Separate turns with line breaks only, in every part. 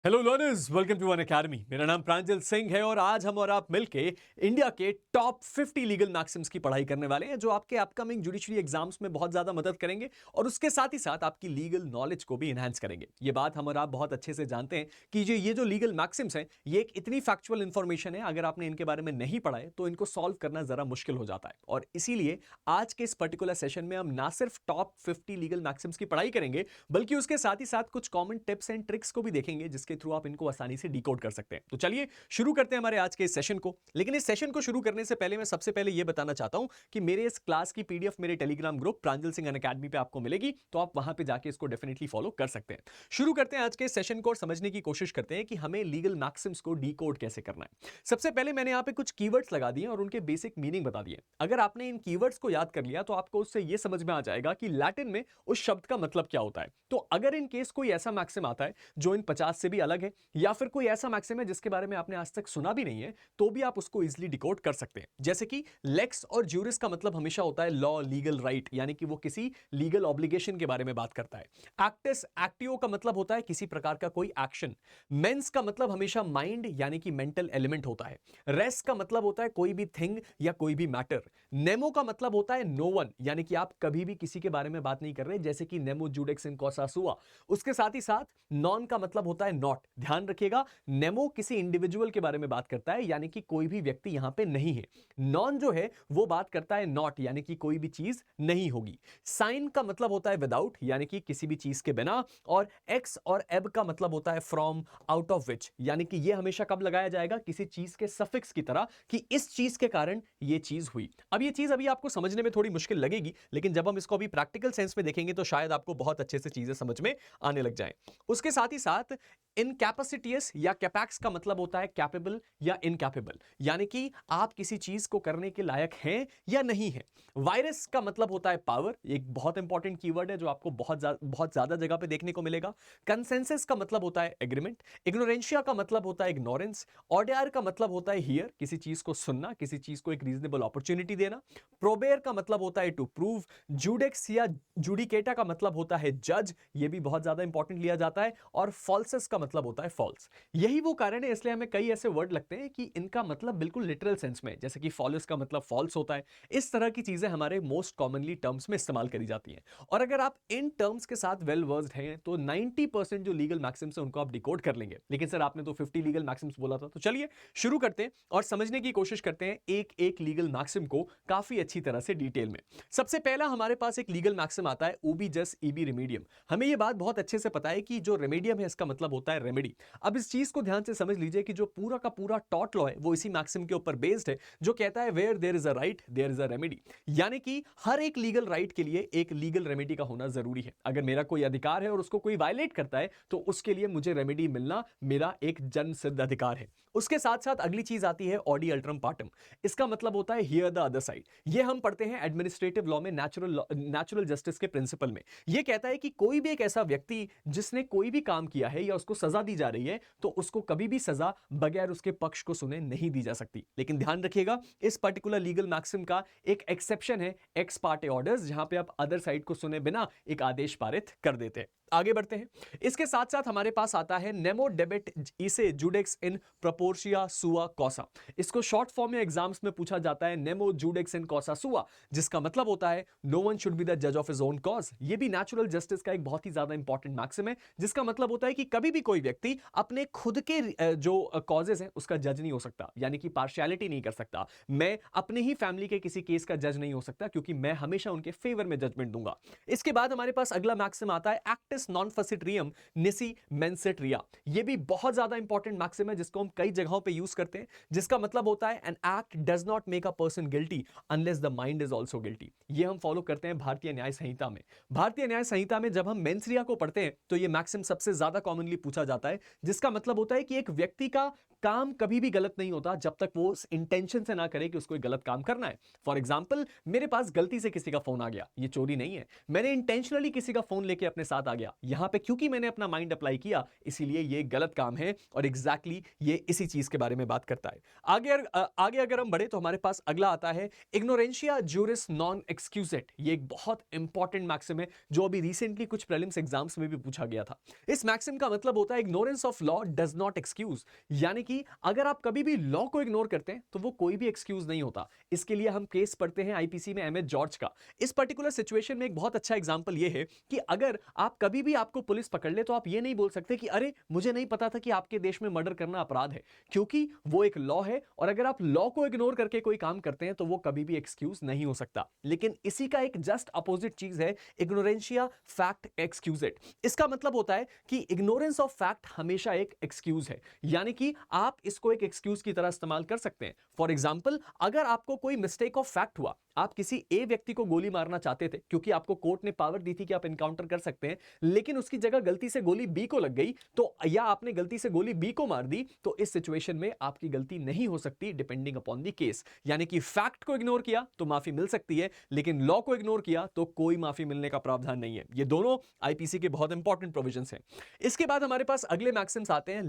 Hello learners, welcome to Unacademy. मेरा नाम प्रांजल सिंह है और आज हम और आप मिलके इंडिया के टॉप 50 लीगल मैक्सिम्स की पढ़ाई करने वाले हैं जो आपके अपकमिंग जुडिशरी एग्जाम्स में बहुत ज्यादा मदद करेंगे और उसके साथ ही साथ आपकी लीगल नॉलेज को भी इनहेंस करेंगे। ये बात हम और आप बहुत अच्छे से जानते हैं कि ये जो लीगल मैक्सिम्स हैं ये एक इतनी फैक्चुअल इंफॉर्मेशन है, अगर आपने इनके बारे में नहीं पढ़ा है तो इनको सॉल्व करना जरा मुश्किल हो जाता है। और इसीलिए आज के इस पर्टिकुलर सेशन में हम ना सिर्फ टॉप 50 लीगल मैक्सिम्स की पढ़ाई करेंगे बल्कि उसके साथ ही साथ कुछ कॉमन टिप्स एंड ट्रिक्स को भी देखेंगे जिसके थ्रू आप इनको आसानी से डिकोड कर सकते हैं। तो चलिए शुरू करते हैं हमारे आज के इस सेशन को। लेकिन इस सेशन को शुरू करने से पहले मैं सबसे पहले यह बताना चाहता हूं कि मेरे इस क्लास की पीडीएफ मेरे टेलीग्राम ग्रुप प्रांजल सिंह अनअकैडमी पे आपको मिलेगी, तो आप वहां पे जाके इसको डेफिनेटली फॉलो कर सकते हैं। शुरू करते हैं आज के इस सेशन को और समझने की कोशिश करते हैं कि हमें लीगल मैक्सिम्स को डिकोड कैसे करना है। सबसे पहले मैंने यहां पे कुछ कीवर्ड्स लगा दिए और उनके बेसिक मीनिंग बता दिए। अगर आपने इन कीवर्ड्स को याद कर लिया तो आपको उससे यह समझ में आ जाएगा कि लैटिन में उस शब्द का मतलब क्या होता है। तो अगर इन केस कोई ऐसा मैक्सिम आता है जो इन 50 से भी अलग है या फिर कोई ऐसा मैक्सिम है जिसके बारे में आपने आज तक सुना भी नहीं है, तो भी आप उसको इजीली डिकोड कर सकते हैं। जैसे कि लेक्स और ज्यूरिस का मतलब हमेशा होता है लॉ, लीगल राइट, यानी कि वो किसी लीगल ऑब्लिगेशन के बारे में बात करता है। एक्टिस एक्टिव का मतलब होता है किसी प्रकार का कोई एक्शन। मेंस का मतलब हमेशा माइंड यानी कि मेंटल एलिमेंट होता है। रेस का मतलब होता है कोई भी थिंग या कोई भी मैटर। नेमो का मतलब होता है नो वन, यानी कि आप कभी भी किसी के बारे में बात नहीं कर रहे, जैसे कि नेमो जुडेक्स इन कॉसा सुआ। उसके साथ ही साथ नॉन का मतलब होता है नॉट। ध्यान रखिएगा, नेमो किसी इंडिविजुअल के बारे में बात करता है यानी कि कोई भी व्यक्ति यहां पे नहीं है। नॉन जो है वो बात करता है नॉट, यानी कि कोई भी चीज नहीं होगी। साइन का मतलब होता है विदाउट, यानी कि किसी भी चीज के बिना। और एक्स और एब का मतलब होता है फ्रॉम, आउट ऑफ विच, यानी कि ये हमेशा कब लगाया जाएगा, किसी चीज के सफिक्स की तरह कि इस चीज के कारण ये चीज हुई। अब ये चीज अभी आपको समझने में थोड़ी मुश्किल लगेगी, लेकिन जब हम इसको अभी प्रैक्टिकल सेंस में देखेंगे तो शायद आपको बहुत अच्छे से चीजें समझ में आने लग जाए। उसके साथ ही साथ इनकैपेसिटियस या कैपेक्स का मतलब होता है कैपेबल या इनकैपेबल, यानी कि आप किसी चीज को करने के लायक हैं या नहीं है। वायरस का मतलब होता है पावर, एक बहुत इंपॉर्टेंट कीवर्ड है जो आपको बहुत ज्यादा जगह पे देखने को मिलेगा। कंसेंसस का मतलब होता है एग्रीमेंट। इग्नोरेंशिया का मतलब होता है इग्नोरेंस। ऑडियर का मतलब होता है हियर, किसी चीज को सुनना, किसी चीज को एक रीजनेबल अपॉर्चुनिटी देना। प्रोबेयर का मतलब होता है टू प्रूव। जुडेक्स या जुडिकेटा का मतलब होता है जज, ये भी बहुत ज्यादा इंपॉर्टेंट लिया जाता है। और फॉल्सस का मतलब होता है फॉल्स। यही वो कारण है इसलिए हमें कई ऐसे वर्ड लगते हैं कि इनका मतलब बिल्कुल लिटरल सेंस में, जैसे कि फॉल्स का मतलब फॉल्स होता है। इस तरह की चीजें हमारे मोस्ट कॉमनली टर्म्स में इस्तेमाल करी जाती हैं। और अगर आप इन टर्म्स के साथ वेल वर्स्ड हैं तो 90% जो लीगल मैक्सिम्स हैं उनको आप डिकोड कर लेंगे। लेकिन सर आपने तो 50 लीगल मैक्सिम्स बोला था, तो चलिए शुरू करते हैं और समझने की कोशिश करते हैं एक एक लीगल मैक्सिम को काफी अच्छी तरह से डिटेल में। सबसे पहला हमारे पास एक लीगल मैक्सिम आता है ओबी जस ईबी रेमेडियम। हमें यह बात बहुत अच्छे से पता है कि जो रेमेडियम है इसका मतलब होता है रेमेडी। अब इस चीज को ध्यान से समझ लीजिए कि जो पूरा का पूरा टॉट लॉ है वो इसी मैक्सिम के ऊपर बेस्ड है, जो कहता है where there is a right there is a remedy, यानी कि हर एक लीगल राइट के लिए एक लीगल रेमेडी का होना जरूरी है। अगर मेरा कोई अधिकार है और उसको कोई वायलेट करता है तो उसके लिए मुझे रेमेडी मिलना मेरा एक जन्म सिद्ध अधिकार है। उसके साथ साथ अगली चीज आती है ऑडी अल्ट्रम पार्टम। इसका मतलब होता है हियर द अदर साइड। ये हम पढ़ते हैं एडमिनिस्ट्रेटिव लॉ में, नेचुरल जस्टिस के प्रिंसिपल में। यह कहता है कि कोई भी एक ऐसा व्यक्ति जिसने कोई भी काम किया है या उसको सजा दी जा रही है तो उसको कभी भी सजा बगैर उसके पक्ष को सुने नहीं दी जा सकती। लेकिन ध्यान रखिएगा इस पर्टिकुलर लीगल मैक्सिम का एक एक्सेप्शन है एक्स पार्टे ऑर्डर्स, जहां पे आप अदर साइड को सुने बिना एक आदेश पारित कर देते हैं। आगे बढ़ते हैं। इसके साथ साथ हमारे पास आता है नेमो डेबिट इसे जुडेक्स इन प्रोपोर्शिया सुआ कॉसा। इसको शॉर्ट फॉर्म में एग्जाम्स में पूछा जाता है नेमो जुडेक्स इन कॉसा सुआ, जिसका मतलब होता है no one should be the जज ऑफ हिज ओन कॉज। ये भी नेचुरल जस्टिस का एक बहुत ही ज्यादा इंपॉर्टेंट मैक्सिम है, जिसका मतलब होता है कि कभी भी कोई व्यक्ति अपने खुद के जो कॉजेस हैं उसका जज नहीं हो सकता, यानी कि पार्शियलिटी नहीं कर सकता। मैं अपने ही फैमिली के किसी केस का जज नहीं हो सकता क्योंकि मैं हमेशा उनके फेवर में जजमेंट दूंगा। इसके बाद हमारे पास अगला मैक्सिम आता है एक्टिस नॉन फसिट्रियम निसी मेंसेट रिया। यह भी बहुत ज्यादा इंपॉर्टेंट मैक्सिम है जिसको हम कई जगहों पे यूज करते हैं, जिसका मतलब होता है an act does not make a person guilty unless the mind is also guilty. ये हम फॉलो करते हैं भारतीय न्याय संहिता में। भारतीय न्याय संहिता में जब हम मेंस रिया को पढ़ते हैं तो यह मैक्सिम सबसे ज्यादा कॉमनली पूछा जाता है, जिसका मतलब होता है कि एक व्यक्ति का काम कभी भी गलत नहीं होता जब तक वो इंटेंशन से ना करे कि उसको एक गलत काम करना है। फॉर एग्जाम्पल, मेरे पास गलती से किसी का फोन आ गया, ये चोरी नहीं है, मैंने इंटेंशनली किसी का फोन लेके अपने साथ आ गया, यहां पे क्योंकि मैंने अपना माइंड अप्लाई किया इसीलिए ये गलत काम है और एग्जैक्टली ये इसी चीज के बारे में बात करता है। आगे अगर हम बढ़े तो हमारे पास अगला आता है इग्नोरेंशिया जूरिस नॉन एक्सक्यूजेट। ये एक बहुत इंपॉर्टेंट मैक्सिम है जो अभी रिसेंटली कुछ प्रीलिम्स एग्जाम्स में भी पूछा गया था। इस मैक्सिम का मतलब होता होता है ignorance of law does not excuse, यानी कि अगर आप कभी भी लॉ को इग्नोर करते हैं तो वो कोई भी एक्सक्यूज नहीं होता। इसके लिए हम केस पढ़ते हैं आईपीसी में एमएच जॉर्ज का। इस पर्टिकुलर सिचुएशन में एक बहुत अच्छा एग्जांपल ये है कि अगर आप कभी भी आपको पुलिस पकड़ ले तो आप ये नहीं बोल सकते कि अरे मुझे नहीं पता था कि आपके देश में मर्डर करना अपराध है, क्योंकि वो एक लॉ है और अगर आप लॉ को इग्नोर करके कोई काम करते हैं तो वो कभी भी एक्सक्यूज नहीं हो सकता। लेकिन इसी का एक जस्ट अपोजिट चीज है इग्नोरेंशिया फैक्ट एक्सक्यूज इट। इसका मतलब होता है कि इग्नोरेंस ऑफ फैक्ट हमेशा एक एक्सक्यूज है, यानी कि आप इसको एक एक्सक्यूज की तरह इस्तेमाल कर सकते हैं। फॉर एग्जाम्पल, अगर आपको कोई मिस्टेक ऑफ फैक्ट हुआ, आप किसी ए व्यक्ति को गोली मारना चाहते थे क्योंकि आपको कोर्ट ने पावर दी थी कि आप एनकाउंटर कर सकते हैं, लेकिन उसकी जगह गलती से गोली बी को लग गई, तो या आपने गलती से गोली बी को मार दी, तो इस सिचुएशन में आपकी गलती नहीं हो सकती डिपेंडिंग अपॉन द केस। यानी कि फैक्ट को इग्नोर किया तो माफी मिल सकती है, लेकिन लॉ को इग्नोर किया तो कोई माफी मिलने का प्रावधान नहीं है। ये दोनों आईपीसी के बहुत इंपॉर्टेंट प्रोविजंस हैं। इसके बाद हमारे पास अगले मैक्सिम्स आते हैं,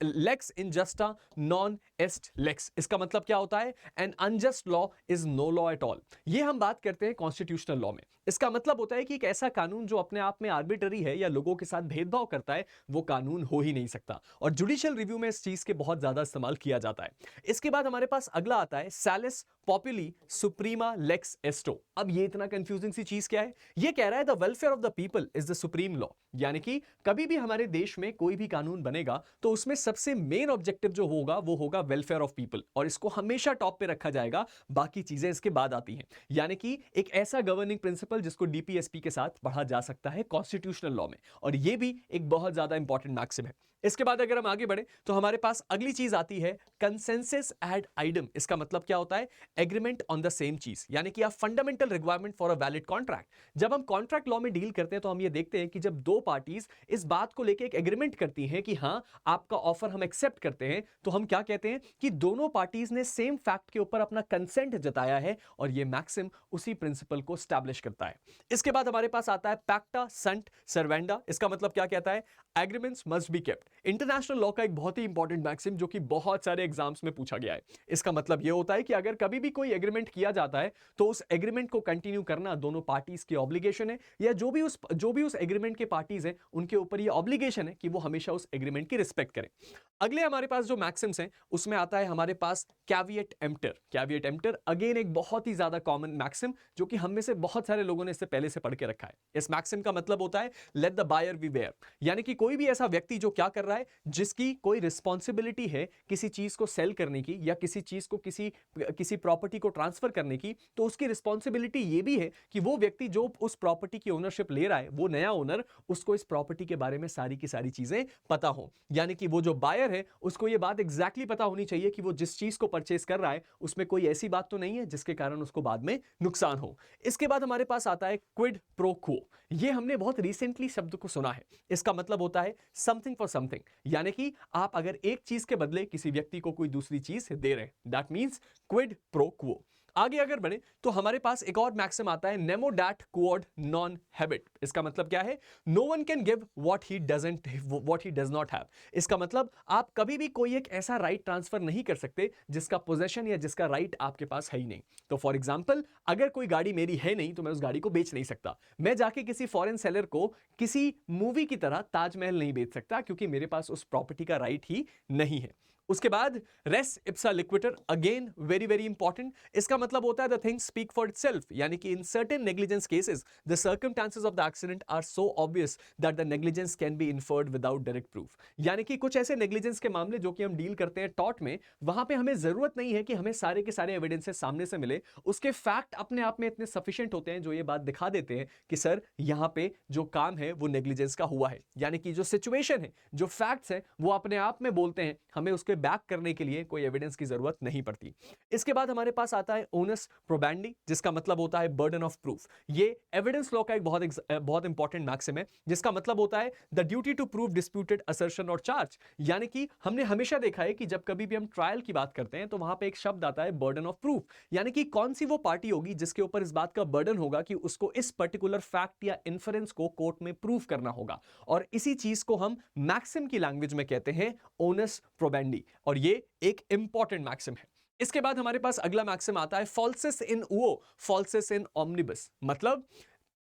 lex injusta non est lex. इसका मतलब क्या होता है? An unjust law is no law at all. ये हम बात करते हैं कॉन्स्टिट्यूशनल लॉ में। इसका मतलब होता है कि एक ऐसा कानून जो अपने आप में आर्बिट्ररी है या लोगों के साथ भेदभाव करता है, वो कानून हो ही नहीं सकता। और जुडिशियल रिव्यू में इस चीज के बहुत ज्यादा इस्तेमाल किया जाता है। इसके बाद हमारे पास अगला आता है सैलिस पॉपुली सुप्रीमा लेक्स एस्टो। अब ये इतना कंफ्यूजिंग सी चीज क्या है? ये कह रहा है the welfare of the people is the supreme law, यानी कि कभी भी हमारे देश में कोई भी कानून बनेगा तो उसमें सबसे मेन ऑब्जेक्टिव जो होगा वो होगा वेलफेयर ऑफ पीपल, और इसको हमेशा टॉप पे रखा जाएगा, बाकी चीजें इसके बाद आती हैं। यानी कि एक ऐसा गवर्निंग प्रिंसिपल जिसको डीपीएसपी के साथ पढ़ा जा सकता है कॉन्स्टिट्यूशनल लॉ में, और ये भी एक बहुत ज्यादा इंपॉर्टेंट मैक्सिम है। इसके बाद अगर हम आगे बढ़े तो हमारे पास अगली चीज आती है कंसेंसस एड आइडम। इसका मतलब क्या होता है? एग्रीमेंट ऑन द सेम चीज, यानी कि fundamental requirement for a valid contract. जब हम कॉन्ट्रैक्ट लॉ में डील करते हैं तो हम ये देखते हैं कि जब दो पार्टीज इस बात को लेकर एक एग्रीमेंट करती हैं कि हां आपका ऑफर हम एक्सेप्ट करते हैं, तो हम क्या कहते हैं कि दोनों पार्टीज ने सेम फैक्ट के ऊपर अपना कंसेंट जताया है, और ये मैक्सिम उसी प्रिंसिपल को स्टैब्लिश करता है। इसके बाद हमारे पास आता है पैक्टा संट सर्वेंडा। इसका मतलब क्या कहता है? Agreements must be kept. International law का एक बहुत ही इंपॉर्टेंट मैक्सिम जो कि बहुत सारे एग्जाम्स में पूछा गया है। इसका मतलब यह होता है कि अगर कभी भी कोई एग्रीमेंट किया जाता है तो उस एग्रीमेंट को कंटिन्यू करना दोनों पार्टीज की ऑब्लिगेशन है, या जो भी उस एग्रीमेंट के पार्टीज हैं उनके ऊपर यह ऑब्लिगेशन है कि वो हमेशा उस एग्रीमेंट की रिस्पेक्ट करें। अगले हमारे पास जो मैक्सिम्स हैं उसमें आता है हमारे पास caveat emptor. Caveat emptor again एक बहुत ही ज्यादा कॉमन मैक्सिम जो कि हम में से बहुत सारे लोगों ने इससे पहले से पढ़ के रखा है। इस मैक्सिम का मतलब होता है लेट द बायर बीवेयर, यानी कि कोई भी ऐसा व्यक्ति जो क्या कर रहा है, जिसकी कोई रिस्पॉन्सिबिलिटी है किसी चीज को सेल करने की या किसी चीज को किसी प्रॉपर्टी को ट्रांसफर करने की, तो उसकी रिस्पॉन्सिबिलिटी ये भी है कि वो व्यक्ति जो उस प्रॉपर्टी की ओनरशिप ले रहा है, वो नया ओनर, उसको इस प्रॉपर्टी के बारे में सारी की सारी चीजें पता हो। यानी कि वो जो बायर है उसको ये बात एग्जैक्टली पता होनी चाहिए कि वो जिस चीज को परचेस कर रहा है उसमें कोई ऐसी बात तो नहीं है जिसके कारण उसको बाद में नुकसान हो। इसके बाद हमारे पास आता है क्विड प्रो क्वो। ये हमने बहुत रिसेंटली शब्द को सुना है। इसका मतलब होता है समथिंग फॉर समथिंग, यानी कि आप अगर एक चीज के बदले किसी व्यक्ति को कोई दूसरी चीज दे रहे हैं, that means quid pro quo. आगे अगर बढ़े तो हमारे पास एक और मैक्सिम आता है nemo dat quod non habet. इसका मतलब क्या है? No one can give what he does not have. इसका मतलब आप कभी भी कोई एक ऐसा राइट ट्रांसफर नहीं कर सकते जिसका पोजेशन या जिसका राइट आपके पास है ही नहीं। तो फॉर एग्जाम्पल, अगर कोई गाड़ी मेरी है नहीं तो मैं उस गाड़ी को बेच नहीं सकता। मैं जाके किसी फॉरेन सेलर को किसी मूवी की तरह ताजमहल नहीं बेच सकता, क्योंकि मेरे पास उस प्रॉपर्टी का राइट ही नहीं है। उसके बाद res ipsa loquitur, again very very important. इसका मतलब होता है the thing speak for itself, यानी कि in certain negligence cases the circumstances of the accident are so obvious that the negligence can be inferred without direct proof. यानी कि कुछ ऐसे नेग्लिजेंस के मामले जो कि हम डील करते हैं टॉर्ट में, वहां पे हमें जरूरत नहीं है कि हमें सारे के सारे एविडेंसेस सामने से मिले, उसके फैक्ट अपने आप में इतने सफिशिएंट होते हैं जो ये बात दिखा देते हैं कि सर यहां पे जो काम है वो नेग्लिजेंस का हुआ है। यानी कि जो सिचुएशन है, जो फैक्ट्स है, वो अपने आप में बोलते हैं, हमें उसके बैक करने के लिए कोई एविडेंस की जरूरत नहीं पड़ती। इसके बाद हमारे पास आता है ओनस प्रोबेंडी, जिसका मतलब होता है बर्डन ऑफ प्रूफ। ये एविडेंस लॉ का एक बहुत इंपॉर्टेंट मैक्सिम है, जिसका मतलब होता है the duty to prove disputed assertion और चार्ज। यानी कि हमने हमेशा देखा है कि जब कभी भी हम ट्रायल की बात करते हैं तो वहां पे एक शब्द आता है बर्डन ऑफ प्रूफ, यानी कि कौन सी वो पार्टी होगी जिसके ऊपर इस बात का बर्डन होगा कि उसको इस पर्टिकुलर फैक्ट या इन्फरेंस को कोर्ट में प्रूव करना होगा, और इसी चीज को हम मैक्सिम की लैंग्वेज में कहते हैं ओनस प्रोबेंडी, और ये एक इंपॉर्टेंट मैक्सिम है। इसके बाद हमारे पास अगला मैक्सिम आता है फॉल्सिस इन उओ फॉल्सिस इन ओमनिबस। मतलब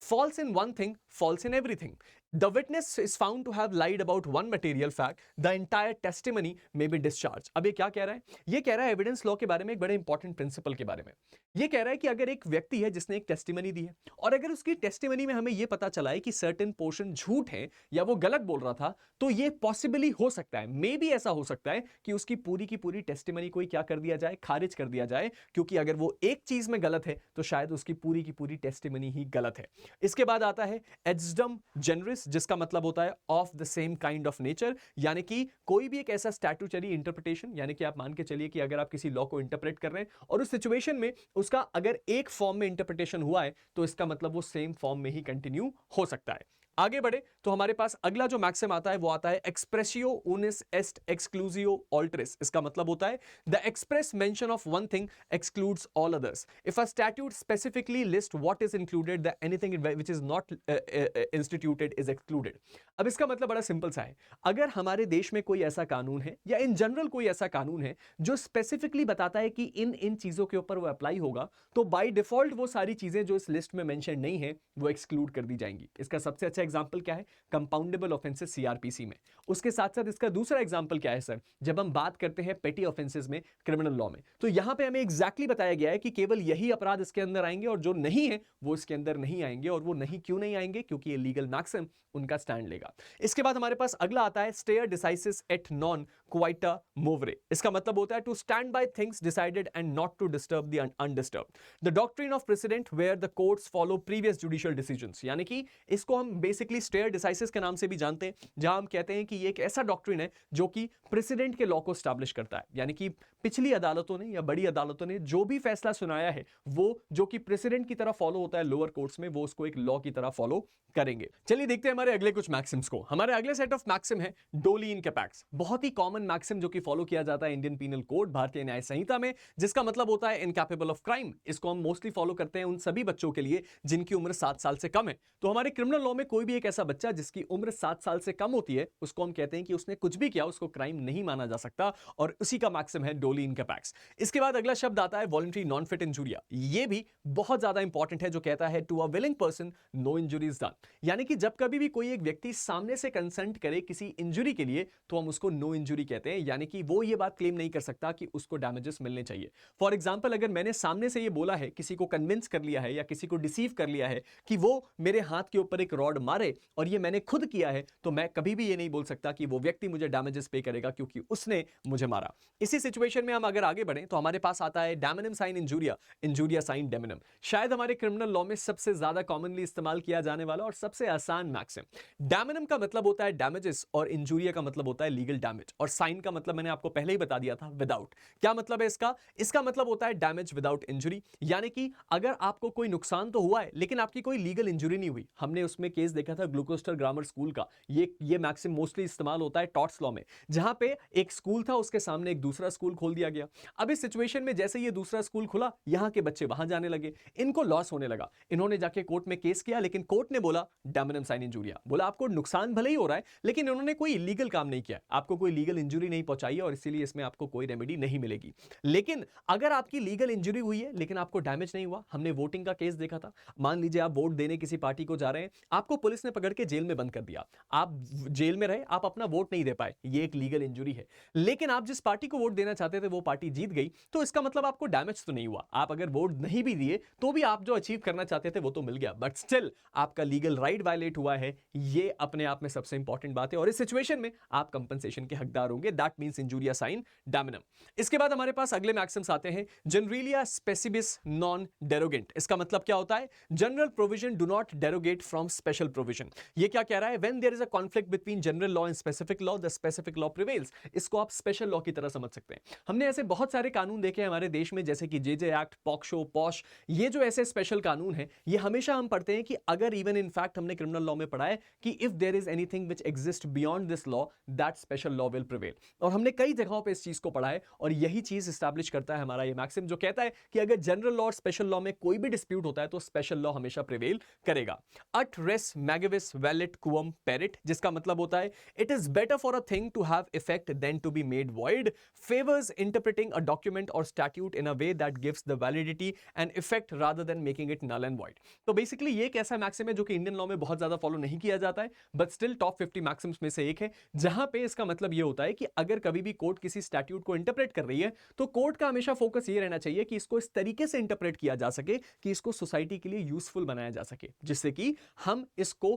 falls in one thing falls in everything. The witness is found to have lied about one material fact, the entire testimony may be discharged. अब ये क्या कह रहा है? ये कह रहा है एविडेंस लॉ के बारे में एक बड़े इंपॉर्टेंट प्रिंसिपल के बारे में। ये कह रहा है कि अगर एक व्यक्ति है जिसने एक टेस्टिमनी दी है और अगर उसकी टेस्टिमनी में हमें ये पता चला है कि सर्टेन पोर्शन झूठ है या वो गलत बोल रहा था, तो ये पॉसिबली हो सकता है, मे बी ऐसा हो सकता है कि उसकी पूरी की पूरी टेस्टिमनी कोई क्या कर दिया जाए, खारिज कर दिया जाए, क्योंकि अगर वो एक चीज में गलत है तो शायद उसकी पूरी की पूरी टेस्टिमनी ही गलत है। इसके बाद आता है एड्सडम जेनरिस, जिसका मतलब होता है of the same kind of nature, यानी कि कोई भी एक ऐसा स्टैट्यूटरी इंटरप्रिटेशन, यानी कि आप मान के चलिए कि अगर आप किसी लॉ को इंटरप्रेट कर रहे हैं और उस सिचुएशन में उसका अगर एक फॉर्म में इंटरप्रिटेशन हुआ है तो इसका मतलब वो सेम फॉर्म में ही कंटिन्यू हो सकता है। आगे बढ़े तो हमारे पास अगला जो मैक्सिम आता है वो आता है एक्सप्रेसियो उनिस एस्ट एक्सक्लूसियो ऑल्ट्रिस। इसका मतलब होता है the express mention of one thing excludes all others. If a statute specifically list what is included, the anything which is not instituted is excluded. अब इसका मतलब बड़ा सिंपल सा है, अगर हमारे देश में कोई ऐसा कानून है या इन जनरल कोई ऐसा कानून है जो स्पेसिफिकली बताता है कि इन इन चीजों के ऊपर वो अप्लाई होगा, तो बाय डिफॉल्ट वो सारी चीजें जो इस लिस्ट में मेंशन नहीं है वो एक्सक्लूड कर दी जाएंगी। इसका सबसे अच्छा एग्जांपल क्या है? कंपाउंडेबल ऑफेंसेस सीआरपीसी में। उसके साथ साथ इसका दूसरा एग्जांपल क्या है सर? जब हम बात करते हैं पेटी ऑफेंसेस में क्रिमिनल लॉ में, तो यहां पे हमें एग्जैक्टली बताया गया है कि केवल यही अपराध इसके अंदर आएंगे और जो नहीं है वो इसके अंदर नहीं आएंगे। और वो नहीं क्यों नहीं आएंगे? क्योंकि ये लीगल मैक्सिम उनका स्टैंड लेगा। इसके बाद हमारे पास अगला आता है stare decisis et non quieta movere. इसका मतलब होता है to stand by things decided and not to disturb the undisturbed, the doctrine of precedent where the courts follow previous judicial decisions. यानी कि इसको हम बेसिकली स्टेयर डिसाइसिस के नाम से भी जानते हैं, जहां हम कहते हैं कि ये एक ऐसा डॉक्ट्रिन है जो कि प्रेसिडेंट के लॉ को स्टैब्लिश करता है। यानी कि पिछली अदालतों ने या बड़ी अदालतों ने जो भी फैसला सुनाया है वो जो कि प्रेसिडेंट की तरह फॉलो होता है लोअर कोर्ट्स में, वो उसको एक लॉ की तरह फॉलो करेंगे। चलिए देखते हैं हमारे अगले कुछ मैक्सिम्स को। हमारे अगले सेट ऑफ मैक्सिम है डोली इन कैपेक्स। बहुत ही कॉमन मैक्सिम जो कि फॉलो किया जाता है इंडियन पीनल कोड, भारतीय न्याय संहिता में, जिसका मतलब होता है इनकैपेबल ऑफ क्राइम। इसको हम मोस्टली फॉलो करते हैं उन सभी बच्चों के लिए जिनकी उम्र 7 साल से कम है। तो हमारे क्रिमिनल लॉ में कोई भी एक ऐसा बच्चा जिसकी उम्र 7 साल से कम होती है उसको हम कहते हैं कि उसने कुछ भी किया उसको क्राइम नहीं माना जा सकता, और उसी का मैक्सिम है डोली इन कैपेक्स। इसके बाद अगला शब्द आता है वॉलंटरी नॉन फिट इंजूरिया। ये भी बहुत ज्यादा इंपॉर्टेंट है, जो कहता है to a willing person no injury is done. यानी कि जब कभी भी कोई एक व्यक्ति सामने से कंसेंट करे किसी इंजुरी के लिए तो हम उसको नो इंजुरी कहते हैं, यानी कि वो ये बात क्लेम नहीं कर सकता कि उसको डैमेजेस मिलने चाहिए। फॉर एग्जाम्पल, अगर मैंने सामने से ये बोला है, किसी को कन्विंस कर लिया है या किसी को डिसीव कर लिया है कि वो मेरे हाथ के ऊपर एक रॉड मारे और ये मैंने खुद किया है, तो मैं कभी भी ये नहीं बोल सकता कि वो व्यक्ति मुझे डैमेजेस पे करेगा क्योंकि उसने मुझे मारा। इसी सिचुएशन में हम अगर आगे बढ़े तो हमारे पास आता है डैमिनम साइन इंजूरिया, इंजूरिया साइन डैमिनम। शायद हमारे क्रिमिनल लॉ में सबसे ज्यादा कॉमनली इस्तेमाल किया जाने वाला और सबसे आसान मैक्सिम। डैमिनम का मतलब होता है डैमेजेस और इंजूरिया का मतलब होता है लीगल डैमेज, और साइन का मतलब मैंने आपको पहले ही बता दिया था विदाउट। क्या मतलब है इसका? इसका मतलब होता है डैमेज विदाउट इंजरी, यानी कि अगर आपको कोई नुकसान तो हुआ है लेकिन आपकी कोई लीगल इंजरी नहीं हुई। हमने उसमें केस देखा था ग्लूकोस्टर ग्रामर स्कूल का। ये मैक्सिम मोस्टली इस्तेमाल होता है टॉर्ट्स लॉ में, जहां पे एक स्कूल था, उसके सामने एक दूसरा स्कूल खोल दिया गया। अब इस सिचुएशन में जैसे ये दूसरा स्कूल खुला, यहां के बच्चे वहां जाने लगे, इनको लॉस होने लगा। इन्होंने जाके कोर्ट में केस किया, लेकिन कोर्ट ने बोला डैमिनम साइन इंजूरिया, बोला आपको नुकसान भले ही हो रहा है लेकिन इन्होंने कोई इलीगल काम नहीं किया, आपको कोई लीगल इंजरी नहीं पहुंचाई और इसीलिए इसमें आपको कोई रेमेडी नहीं मिलेगी। लेकिन अगर आपकी लीगल इंजरी हुई है लेकिन आपको डैमेज नहीं हुआ, हमने वोटिंग का केस देखा था। मान लीजिए आप वोट देने किसी पार्टी को जा रहे हैं, आपको पुलिस ने पकड़ के जेल में बंद कर दिया, आप जेल में रहे, आप अपना वोट नहीं दे पाए, ये एक लीगल इंजरी है। लेकिन आप जिस पार्टी को वोट देना चाहते थे वो पार्टी जीत गई, तो इसका मतलब आपको डैमेज तो नहीं हुआ। आप अगर वोट नहीं भी दिए तो भी आप जो अचीव करना चाहते थे वो तो मिल गया, बट स्टिल आपका लीगल राइट वायलेट हुआ है। ये अपने आप में सबसे इंपॉर्टेंट बात है और इस सिचुएशन में आप कंपनसेशन के हकदार होंगे। That means injuria sine damnum. इसके बाद हमारे पास अगले मैक्सिम्स आते हैं जनरलिया स्पेसिबिस नॉन डेरोगेंट। इसका मतलब क्या होता है? General provision do not derogate from special provision. ये क्या कह रहा है? When there is a conflict between general law and specific law, the specific law prevails. इसको आप स्पेशल लॉ की तरह समझ सकते हैं। हमने ऐसे बहुत सारे कानून देखे हैं हमारे देश में, जैसे कि जेजे एक्ट, पॉक्सो, पॉश। ये जो ऐसे स्पेशल कानून हैं, ये हमेशा हम पढ़ते हैं कि अगर इवन इन फैक्ट हमने क्रिमिनल लॉ में पढ़ा है कि if there is anything which exist beyond this law, that special law will prevail. और हमने कई जगहों पे इस चीज को पढ़ा है और यही चीज एस्टैब्लिश करता है हमारा ये मैक्सिम, जो कहता है कि अगर जनरल लॉ और स्पेशल लॉ में कोई भी डिस्प्यूट होता है तो स्पेशल लॉ हमेशा प्रिवेल करेगा। अट रेस मैगविस वैलिट कुअम पेरिट, जिसका मतलब होता है it is better for a thing to have effect than to be made void, favours interpreting a document और statute in a way that gives the validity and effect rather than making it null and void. तो basically ये एक ऐसा maxim है जो कि Indian law में बहुत ज्यादा फॉलो नहीं किया जाता है, बट स्टिल टॉप 50 मैक्सिम्स में से एक है, जहां पे इसका मतलब ये होता है कि अगर कभी भी कोर्ट किसी स्टैट्यूट को इंटरप्रेट कर रही है तो कोर्ट का हमेशा फोकस ये रहना चाहिए कि इसको इस तरीके से इंटरप्रेट किया जा सके कि इसको सोसाइटी के लिए यूजफुल बनाया जा सके, जिससे कि हम इसको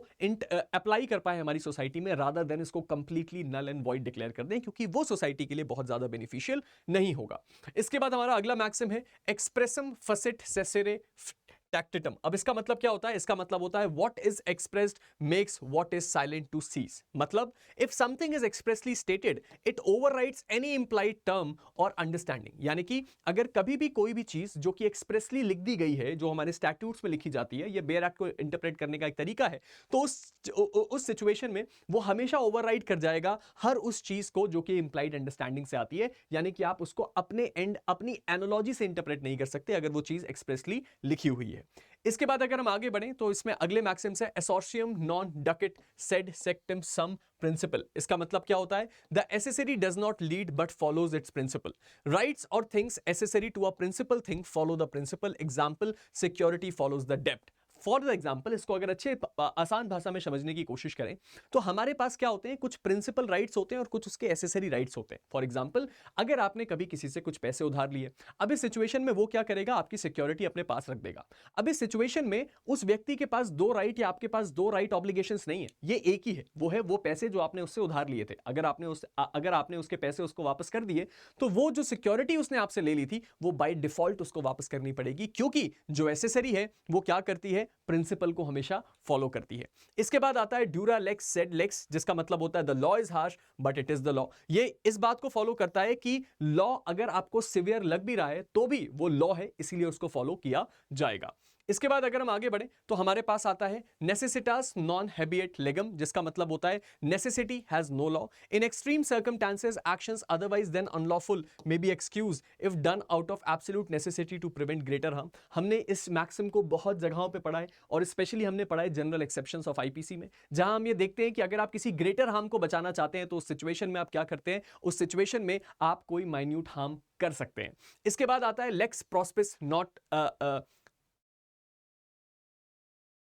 अप्लाई कर पाए हमारी सोसाइटी में, रादर देन इसको completely null and void declare कर दें, क्योंकि वो सोसाइटी के लिए बहुत ज्यादा बेनिफिशियल नहीं होगा। इसके बाद हमारा अगला मैक्सिम है एक्सप्रेसम फसिट सेसेरे टैक्टिटम। अब इसका मतलब क्या होता है? इसका मतलब होता है what is expressed makes what is silent to cease. मतलब if something is expressly stated it overrides any implied term और अंडरस्टैंडिंग। यानी कि अगर कभी भी कोई भी चीज जो कि एक्सप्रेसली लिख दी गई है, जो हमारे स्टैट्यूट्स में लिखी जाती है, ये बेयर एक्ट को इंटरप्रेट करने का एक तरीका है, तो उस सिचुएशन में वो हमेशा ओवरराइड कर जाएगा हर उस चीज को जो कि इंप्लाइड अंडरस्टैंडिंग से आती है। यानी कि आप उसको अपने एंड अपनी एनालॉजी से इंटरप्रेट नहीं कर सकते अगर वो चीज एक्सप्रेसली लिखी हुई है। इसके बाद अगर हम आगे बढ़ें तो इसमें अगले मैक्सिम्स है accessorium non ducit sed sequitur suum principale. इसका मतलब क्या होता है? The accessory does not lead but follows its principal. Rights और things accessory to a principal thing follow the principal. Example security follows the डेप्ट। For the example, इसको अगर अच्छे आसान भाषा में समझने की कोशिश करें तो हमारे पास क्या होते हैं, कुछ प्रिंसिपल राइट्स होते हैं और कुछ उसके एसेसरी राइट्स होते हैं। फॉर एग्जाम्पल, अगर आपने कभी किसी से कुछ पैसे उधार लिए, अब इस सिचुएशन में वो क्या करेगा, आपकी सिक्योरिटी अपने पास रख देगा। अब इस सिचुएशन में उस व्यक्ति के पास दो राइट या आपके पास दो राइट ऑब्लिगेशंस नहीं है, ये एक ही है, वो है वो पैसे जो आपने उससे उधार लिए थे। अगर आपने उसके पैसे उसको वापस कर दिए तो वो जो सिक्योरिटी उसने आपसे ले ली थी वो बाय डिफॉल्ट उसको वापस करनी पड़ेगी, क्योंकि जो एसेसरी है वो क्या करती है, प्रिंसिपल को हमेशा फॉलो करती है। इसके बाद आता है ड्यूरा लेक्स सेड लेक्स, जिसका मतलब होता है the law is harsh but it is the law. ये इस बात को फॉलो करता है कि लॉ अगर आपको सिवियर लग भी रहा है तो भी वो लॉ है, इसीलिए उसको फॉलो किया जाएगा। इसके बाद अगर हम आगे बढ़े तो हमारे पास आता है नेसेसिटास नॉन हैबिएट लेगम, जिसका मतलब होता है necessity has no law. In extreme circumstances actions otherwise than unlawful may be excuse if done out of absolute necessity to prevent greater harm. हमने इस मैक्सिम को बहुत जगहों पे पढ़ा है और स्पेशली हमने पढ़ा है जनरल एक्सेप्शंस ऑफ आईपीसी में, जहां हम ये देखते हैं कि अगर आप किसी ग्रेटर हार्म को बचाना चाहते हैं तो उस सिचुएशन में आप क्या करते हैं, उस सिचुएशन में आप कोई माइन्यूट हार्म कर सकते हैं। इसके बाद आता है लेक्स प्रोस्पिस नॉट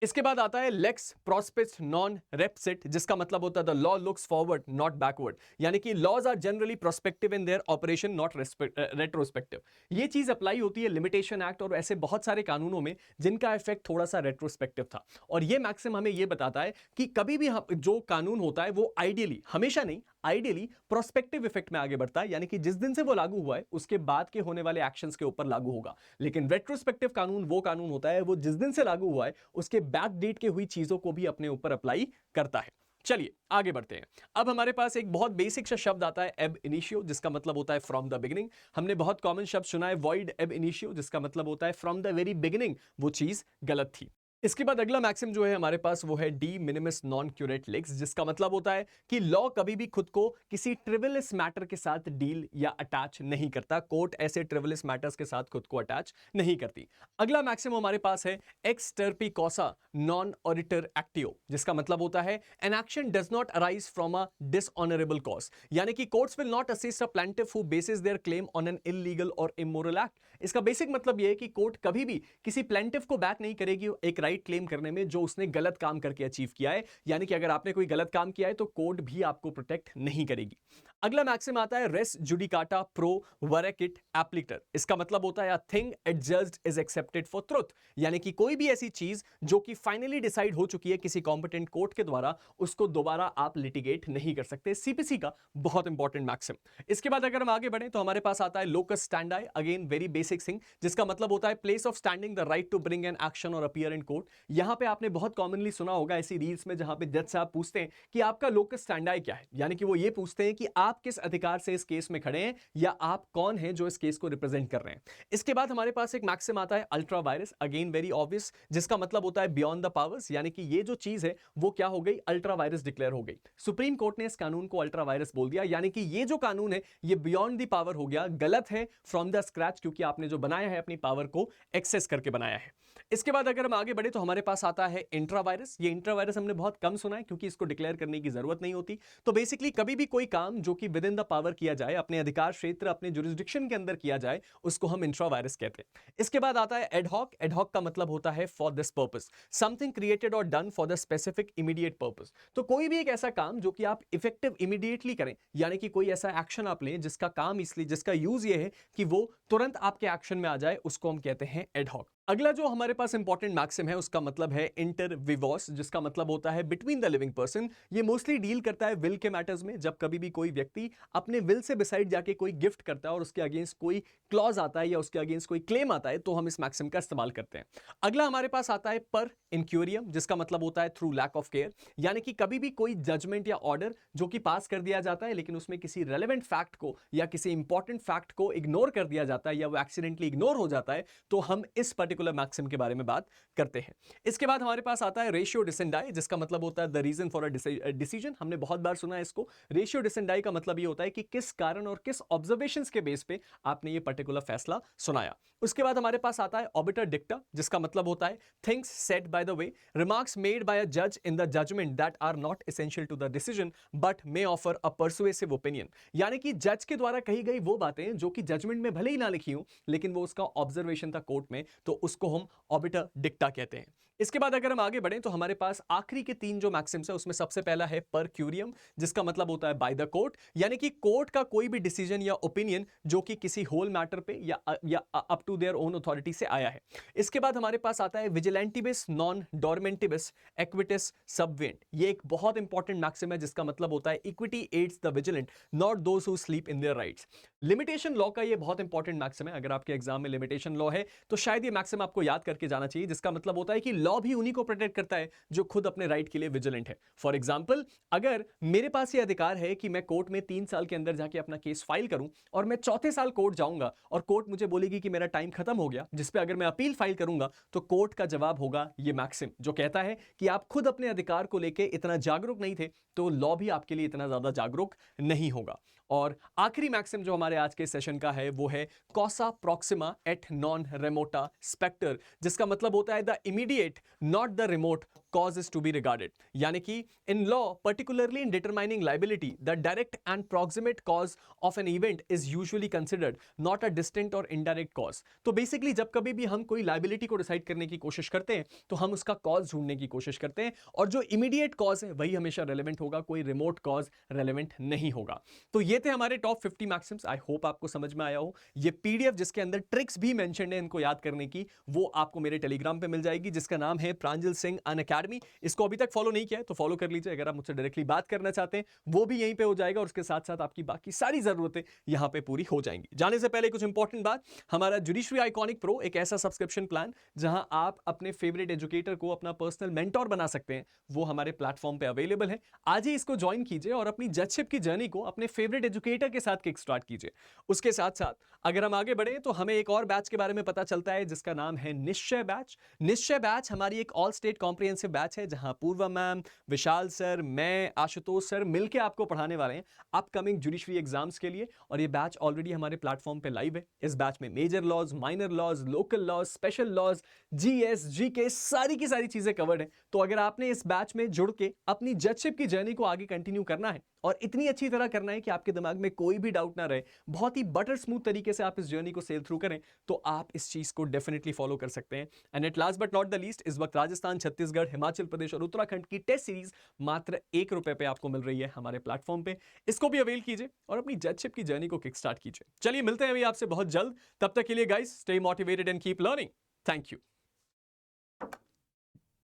इसके बाद आता है लेक्स प्रोस्पिस नॉन रेप्सिट, जिसका मतलब होता है the law looks forward not backward. यानी कि laws are generally prospective in their operation not retrospective. ये चीज अप्लाई होती है लिमिटेशन एक्ट और ऐसे बहुत सारे कानूनों में जिनका इफेक्ट थोड़ा सा रेट्रोस्पेक्टिव था। और ये मैक्सिम हमें ये बताता है कि कभी भी जो कानून होता है वो आइडियली, हमेशा नहीं, आइडियली प्रोस्पेक्टिव इफेक्ट में आगे बढ़ता है, यानी कि जिस दिन से वो लागू हुआ है उसके बाद के होने वाले एक्शंस के ऊपर लागू होगा। लेकिन रेट्रोस्पेक्टिव कानून वो कानून होता है वो जिस दिन से लागू हुआ है उसके बैक डेट के हुई चीजों को भी अपने ऊपर अप्लाई करता है। चलिए आगे बढ़ते हैं। अब हमारे पास एक बहुत बेसिक सा शब्द आता है एब इनिशियो, जिसका मतलब होता है फ्रॉम द बिगिनिंग। हमने बहुत कॉमन शब्द सुना है वॉइड एब इनिशियो, जिसका मतलब होता है फ्रॉम द वेरी बिगिनिंग वो चीज गलत थी। इसके बाद अगला मैक्सिम जो है हमारे पास वो है डी मिनिमिस नॉन क्यूरेट लेक्स, जिसका मतलब होता है कि लॉ कभी भी खुद को किसी ट्रिवियलिस मैटर के साथ डील या अटैच नहीं करता। कोर्ट ऐसे ट्रिवियलिस मैटर्स के साथ खुद को अटैच नहीं करती। अगला मैक्सिम हमारे पास है एक्स टर्पिकोसा नॉन ऑडिटर एक्टियो, जिसका मतलब होता है an action does not arise from a dishonourable cause. यानी कि courts will not assist a plaintiff who basis there claim on an illegal और इमोरल एक्ट। इसका बेसिक मतलब यह है कि कोर्ट कभी भी किसी प्लेंटिफ को बैक नहीं करेगी एक राइट क्लेम करने में जो उसने गलत काम करके अचीव किया है। यानी कि अगर आपने कोई गलत काम किया है तो कोर्ट भी आपको प्रोटेक्ट नहीं करेगी। अगला मैक्सिम आता है रेस जुडिकाटा प्रो वरेकिट एप्लिटर। इसका मतलब होता है thing adjudged is accepted for truth. यानी कि कोई भी ऐसी चीज जो कि फाइनली डिसाइड हो चुकी है किसी कॉम्पिटेंट कोर्ट के द्वारा, उसको दोबारा आप लिटिगेट नहीं कर सकते। सीपीसी का बहुत इंपॉर्टेंट मैक्सिम। इसके बाद अगर हम आगे बढ़े तो हमारे पास आता है locus standi, again very basic thing, जिसका मतलब होता है place of standing the right to bring an action और अपीयर इन कोर्ट। यहां पे आपने बहुत कॉमनली सुना होगा ऐसी रील्स में जहां पे जज साहब पूछते हैं कि आपका लोकस स्टैंडाई क्या है। यानी कि वो ये पूछते हैं कि आप किस अधिकार से इस केस में खड़े हैं या आप कौन हैं जो इस केस को रिप्रेजेंट कर रहे हैं। इसके बाद हमारे पास एक मैक्सिम आता है ultra vires, again very obvious, जिसका मतलब होता है बियॉन्ड द पावर्स। यानी कि ये जो चीज है वो क्या हो गई, अल्ट्रा वायरस डिक्लेयर हो गई। सुप्रीम कोर्ट ने इस कानून को अल्ट्रा वायरस बोल दिया। यानी कि ये जो कानून है ये बियॉन्ड द पावर हो गया, गलत है फ्रॉम द स्क्रैच, क्योंकि आपने जो बनाया है अपनी पावर को एक्सेस करके बनाया है। इसके बाद अगर हम आगे बढ़े तो हमारे पास आता है इंट्रा वायरस। ये इंट्रा वायरस हमने बहुत कम सुना है क्योंकि इसको डिक्लेयर करने की जरूरत नहीं होती। तो बेसिकली कभी भी कोई काम जो कि विद इन द पावर किया जाए, अपने अधिकार क्षेत्र, अपने जुरिस्डिक्शन के अंदर किया जाए, उसको हम इंट्रा वायरस कहते हैं। इसके बाद आता है एडहॉक। एडहॉक का मतलब होता है for this purpose, something created और done for the specific immediate purpose. तो कोई भी एक ऐसा काम जो कि आप इफेक्टिव इमीडिएटली करें, यानी कि कोई ऐसा एक्शन आप लें जिसका काम इसलिए, जिसका यूज ये है कि वो तुरंत आपके एक्शन में आ जाए, उसको हम कहते हैं एडहॉक। अगला जो हमारे पास इंपॉर्टेंट मैक्सिम है उसका मतलब है इंटर विवोस, जिसका मतलब होता है बिटवीन द लिविंग पर्सन। ये मोस्टली डील करता है विल के मैटर्स में। जब कभी भी कोई व्यक्ति अपने विल से बिसाइड जाके कोई गिफ्ट करता है और उसके अगेंस्ट कोई क्लॉज आता है या उसके अगेंस्ट कोई क्लेम आता है, तो हम इस मैक्सिम का इस्तेमाल करते हैं। अगला हमारे पास आता है पर इंक्यूरियम, जिसका मतलब होता है थ्रू लैक ऑफ केयर, यानी कि कभी भी कोई जजमेंट या ऑर्डर जो कि पास कर दिया जाता है लेकिन उसमें किसी रेलेवेंट फैक्ट को या किसी इंपॉर्टेंट फैक्ट को इग्नोर कर दिया जाता है या वो एक्सीडेंटली इग्नोर हो जाता है, तो हम इस पर्टिकुलर मैक्सिम के बारे में बात करते हैं। इसके बाद हमारे पास आता है रेशियो डिसेंडाई, जिसका मतलब होता है the reason for a decision. हमने बहुत बार सुना है इसको। रेशियो डिसेंडाई का मतलब ये होता है कि किस कारण और किस ऑब्जर्वेशंस के बेस पे आपने ये पर्टिकुलर फैसला सुनाया। उसके बाद हमारे पास आता है ऑबिटर डिक्टा, जिसका मतलब होता है things said by the way, remarks made by a जज in the judgement that are not essential to the decision but may offer a persuasive opinion. यानी कि जज के द्वारा कही गई वो बातें जो कि जजमेंट में भले ही ना लिखी हो, लेकिन वो उसका ऑब्जर्वेशन था कोर्ट में, तो उसको हम ऑबिटर डिक्टा कहते हैं। इसके बाद अगर हम आगे बढ़ें तो हमारे पास आखिरी के 3 जो मैक्सिम्स है उसमें सबसे पहला है पर क्यूरियम, जिसका मतलब होता है बाय द कोर्ट, यानी कि कोर्ट का कोई भी डिसीजन या ओपिनियन जो कि किसी होल मैटर पे या up to their own authority से आया है। इसके बाद हमारे पास आता है विजिलेंटिबिस नॉन डोरमेंटिबिस एक्विटिस सबवेंट। ये एक बहुत इंपॉर्टेंट मैक्सिम है जिसका मतलब होता है equity aids the vigilant not those who sleep in their rights. Limitation law का ये बहुत इंपॉर्टेंट मैक्सिम है। अगर आपके एग्जाम में लिमिटेशन लॉ है तो शायद ये मैक्सिम आपको याद करके जाना चाहिए, जिसका मतलब होता है कि लॉ भी उन्हीं को प्रोटेक्ट करता है जो खुद अपने राइट के लिए विजिलेंट है। फॉर एग्जांपल, अगर मेरे पास ये अधिकार है कि मैं कोर्ट में 3 साल के अंदर जाके अपना केस फाइल करूं और मैं चौथे साल कोर्ट जाऊंगा और कोर्ट मुझे बोलेगी कि मेरा टाइम खत्म हो गया, जिस पे अगर मैं अपील फाइल करूंगा तो कोर्ट का जवाब होगा ये मैक्सिम, जो कहता है कि आप खुद अपने अधिकार को लेकर इतना जागरूक नहीं थे तो लॉ भी आपके लिए इतना ज्यादा जागरूक नहीं होगा। और आखिरी मैक्सिम जो हमारे आज के सेशन का है वो है कॉसा प्रॉक्सिमा एट नॉन रेमोटा स्पेक्टर, जिसका मतलब होता है the immediate not the remote cause is to be regarded। यानी कि in law particularly in determining liability the direct and proximate cause of an event is usually considered not a distant or indirect cause। तो basically जब कभी भी हम कोई liability को decide करने की कोशिश करते हैं तो हम उसका कॉज ढूंढने की कोशिश करते हैं और जो इमीडिएट कॉज है वही हमेशा रेलेवेंट होगा, कोई रिमोट कॉज रेलेवेंट नहीं होगा। तो ये थे हमारे टॉप 50 मैक्सिम्स। आई होप आपको समझ में आया हो। ये पीडीएफ जिसके अंदर ट्रिक्स भी मेंशन्ड है इनको याद करने की, वो आपको मेरे टेलीग्राम पे मिल जाएगी, जिसका नाम है प्रांजल सिंह अनअकैडमी। इसको अभी तक फॉलो नहीं किया है तो फॉलो कर लीजिए। अगर आप मुझसे डायरेक्टली बात करना चाहते हैं वो भी यहीं पे हो जाएगा और उसके साथ साथ आपकी बाकी सारी जरूरतें यहां पे पूरी हो जाएंगी। जाने से पहले कुछ इंपॉर्टेंट बात, हमारा जुडिशरी आइकॉनिक प्रो एक ऐसा सब्सक्रिप्शन प्लान जहां आप अपने फेवरेट एजुकेटर को अपना पर्सनल मेंटोर बना सकते हैं, वो हमारे प्लेटफॉर्म पे अवेलेबल है। आज ही इसको ज्वाइन कीजिए और अपनी जजशिप की जर्नी को अपने फेवरेट एजुकेटर के साथ किक स्टार्ट कीजिए। उसके साथ साथ अगर हम आगे बढ़े तो हमें एक और बैच के बारे में पता चलता है जिसका नाम है निश्चय बैच। निश्चय बैच हमारी एक ऑल स्टेट कॉम्प्रिहेंसिव बैच है जहां पूर्वा मैम, विशाल सर, मैं, आशुतोष सर मिलकर आपको पढ़ाने वाले हैं अपकमिंग जुडिशरी एग्जाम्स के लिए। और ये बैच ऑलरेडी हमारे प्लेटफॉर्म पे लाइव है। इस बैच में major laws, minor laws, local laws, special laws, GS, GK सारी की सारी चीजें कवर्ड है। तो अगर आपने इस बैच में जुड़ के अपनी जजशिप की जर्नी को आगे कंटिन्यू करना है और इतनी अच्छी तरह करना है कि आपके दिमाग में कोई भी डाउट ना रहे, बहुत ही बटर स्मूथ तरीके से आप इस जर्नी को सेल थ्रू करें, तो आप इस चीज को डेफिनेटली फॉलो कर सकते हैं। And at last but not the least, इस वक्त राजस्थान, छत्तीसगढ़, हिमाचल प्रदेश और उत्तराखंड की टेस्ट सीरीज मात्र ₹1 पे आपको मिल रही है हमारे प्लेटफॉर्म पे। इसको भी अवेल कीजिए और अपनी जजशिप की जर्नी को किक स्टार्ट कीजिए। चलिए मिलते हैं अभी आपसे बहुत जल्द। तब तक के लिए guys, stay motivated and keep learning. Thank you.